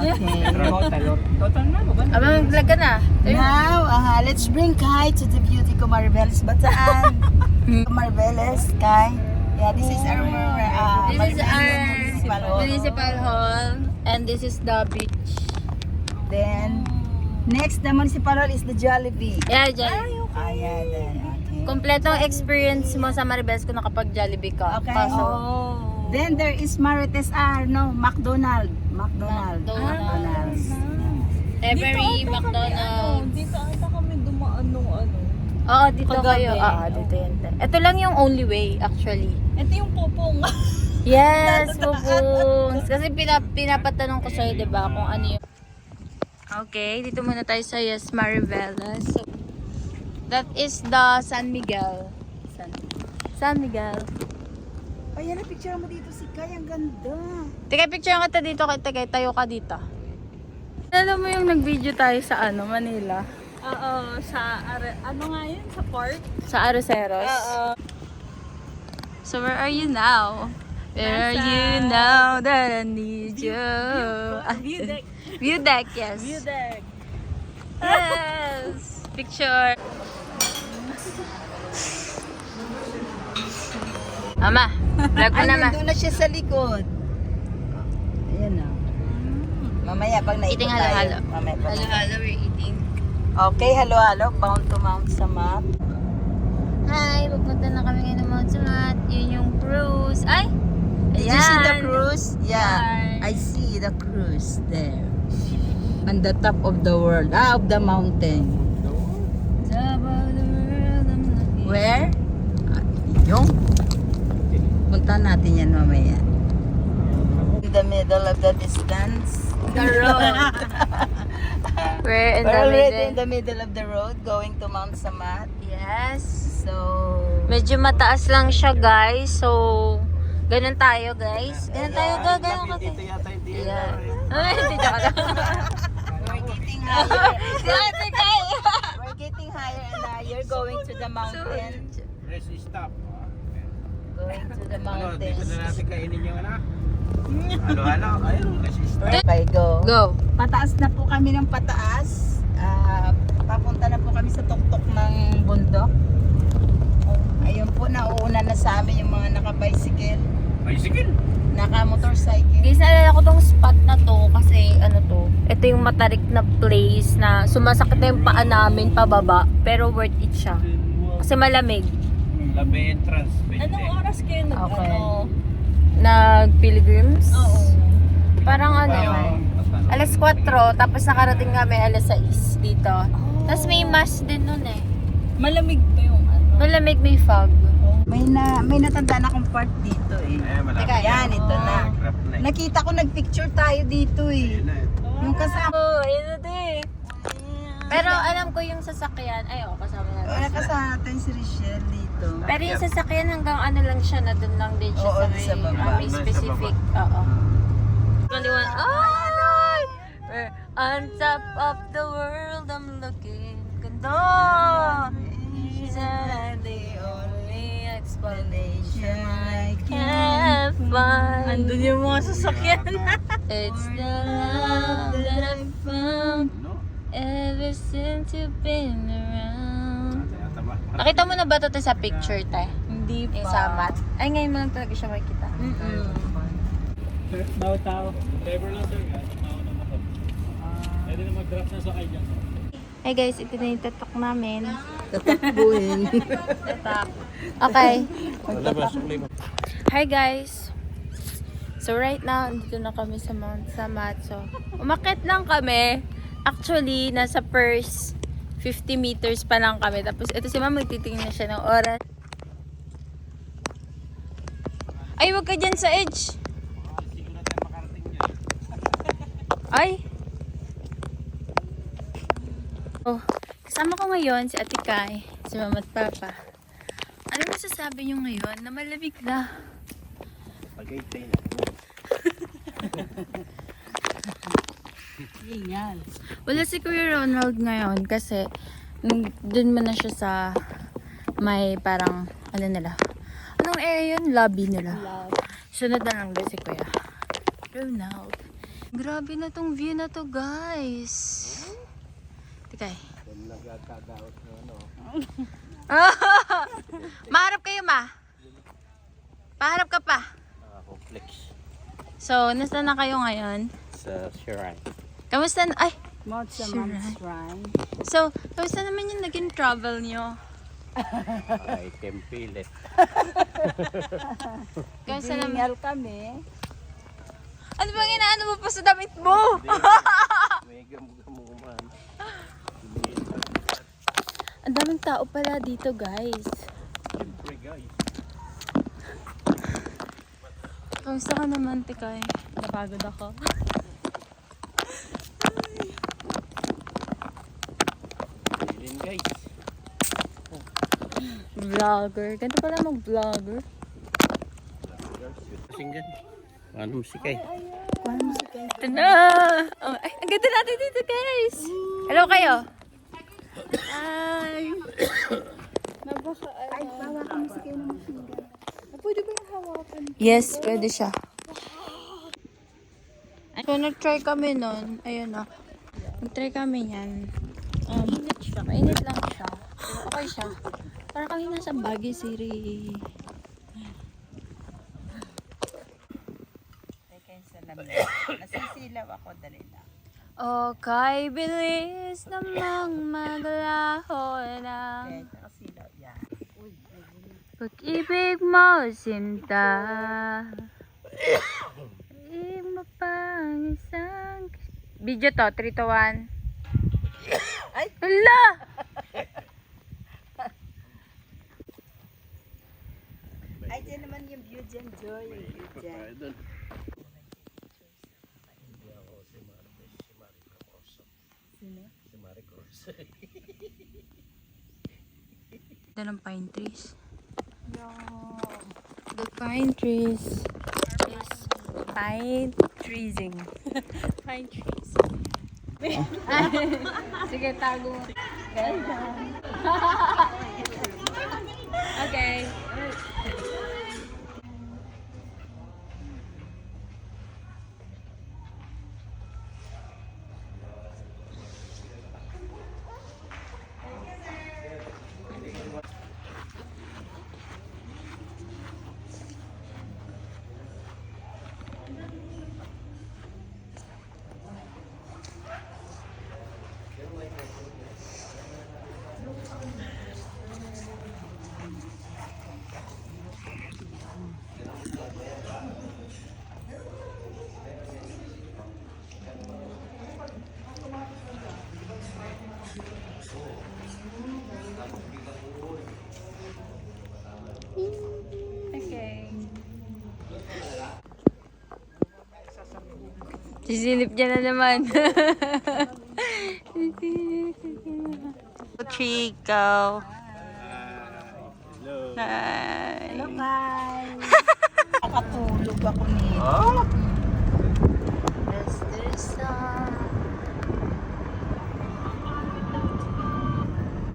Okay. Total na, maganda. Abang vlog ka na. Now, let's bring Kai to the beauty ko Maribeles Bataan. Maribeles, Kai. Yeah, this is our This is our Municipal Hall. municipal hall. And this is the beach. Then, next the municipal hall is the Jollibee. Yeah, Jan. Ayan, then, okay. Kompletong experience mo sa Maribeles kung nakapag-Jollibee ka. Okay. Kaso, Then there is Marites McDonald's. Every McDonald's. Dito ata kami dumaan nung ano. Oo, dito Kagabi. kayo. Oo, dito yun. Ito lang yung only way, actually. Ito yung pupong. Yes, pupungs. Kasi pinapatanong ko sa'yo, diba, kung ano yung... Okay, dito muna tayo sa Yes Maribeles. So, that is the San Miguel. San Miguel. Ayan, picture mo dito si Kai. Ang ganda. Tika, picture ka dito. Tika, tayo ka dito. Alam mo yung nag-video tayo sa Manila? Oo, ano nga yun? Sa park? Sa Aroseros? Oo. So where are you now? Where are you now that I need you? View deck. View deck, yes. View deck. Yes. Picture. Mama, vlog mo Ay, naman. nandun na siya sa likod. Ayan na. Mamaya pag naikot Eating tayo. halo-halo. Mamaya pag Halo-halo, we're eating. Okay, halo-halo. Bound to Mount Samat. Hi, pupunta na kami ngayon ng Mount Samat. Yun yung cruise. Ay! Did you see the Ayan. cruise? Yeah, Ayan. I see the cruise there. On the top of the world. Of the mountain. Top of the world, I'm looking. Where? Yung. Punta natin yan mamaya. In the middle of the distance. The road. We're in We're the already middle. in the middle of the road going to Mount Samat. Yes. So, Medyo mataas lang siya, guys. So, ganun tayo, guys. Ganun tayo, ganun kasi. Yeah. Ay, hindi ka lang. we're getting higher. We're getting higher and higher going to the mountain. Rest stop. Going to the Ano, dito mountains. na natin kainin yung anak. Halo-halo. Ayun, rest stop. Okay, go. Go. Pataas na po kami ng pataas. Papunta na po kami sa tuktok ng bundok. Ayun po, nauuna na sa amin yung mga naka-bicycle, Bicycle. naka-motorcycle. Guys, naalala ko tong spot na to kasi ano to, ito yung matarik na place na sumasakit na yung paa namin pababa, pero worth it siya. Kasi malamig. Labi entrance. Anong oras kayo nag Okay. ano? Nag-pilgrims? Oo. Parang ano, alas 4, tapos nakarating kami alas 6 dito. Tapos may mass din nun eh. Malamig pa yung ano. Malamig, may fog. May natanda na akong part dito eh. malapit. Teka, yan, ito na. Crap na eh. Nakita ko nag-picture tayo dito eh. Ayun na eh. Yung kasama. Oh, ito din. Pero alam ko yung sasakyan, ay kasama natin. Wala kasama natin si Richelle dito. Pero yung sasakyan hanggang ano lang siya, na doon lang din siya Oo, sa sa may, baba. may specific. Oo. 21. Oh, we're on top of the world, I'm looking. Ganda! She's the only explanation I can find. Andun yung mga sasakyan. It's the love that I found No? ever since you've been around. Tama. Nakita mo na ba ito sa picture, te? Hindi Yung samat? Ay, ngayon mo lang talaga siya makikita. Bawat tao. Driver lang sir, guys. Nauna na ako. Pwede na mag-drop na sa kayo dyan. Hey guys, ito na yung tatak namin. Tatakbuhin. Tatak. Okay. Labas, uli mo. Hi guys. So right now, dito na kami sa Mount Samat. So, umakit lang kami. Actually, nasa first 50 meters pa lang kami. Tapos ito si ma'am, magtitingin na siya ng oras. Ay, wag ka dyan sa edge. Ay. Oh, kasama ko ngayon si Ate Kai, si Mama at Papa. Ano masasabi niyo ngayon na malamig na? Pag-8 Ingal. Wala si Kuya Ronald ngayon kasi dun man na siya sa may parang ano nila. Anong area yun? Lobby nila. Sunod na lang doon si Kuya Ronald. Grabe na tong view na to, guys. Tikay. Maharap kayo, ma. Paharap ka pa. Complex. So, nasa na kayo ngayon? Sa Shrine. Kamusta na? Ay! Mocha Sure. Mom's Shrine. So, kamusta naman yung naging travel nyo? I can feel it. Kamusta naman? Hingal kami. Ano bang inaano mo pa sa damit mo? May gamu-gamu man. Ang daming tao pala dito, guys. Siyempre guys. Kamusta ka naman, Tikay? Napagod ako. Feeling guys. Vlogger. Ganito pala mag-vlogger. Kasinggan. Paano musikay? Ito na! Oh, ay, ang ganda natin dito, guys! Hello kayo! Hi! Yes, pwede siya. So, nag-try kami nun. Ayun na. Nag-try kami yan. Mainit siya. Mainit lang siya. Pero okay siya. Para kami nasa Baguio City. Teka sa lamig. Nasisilaw ako, dali lang. O kay bilis namang maglaho na Teka, kasilaw. Yan. pag-ibig mo, sinta. Pag-ibig mo pang isang... Video to, 3 to 1. Ay! Hala! Ay, dyan naman yung view dyan, Joy. Yung view dyan. Ganda ng pine trees. The pine trees is pine treesing. Pine trees. Sige, tago mo. Okay. Okay. Sisilip niya na naman. Chico. Hello. Hi. Hello, guys. Nakatulog ako ni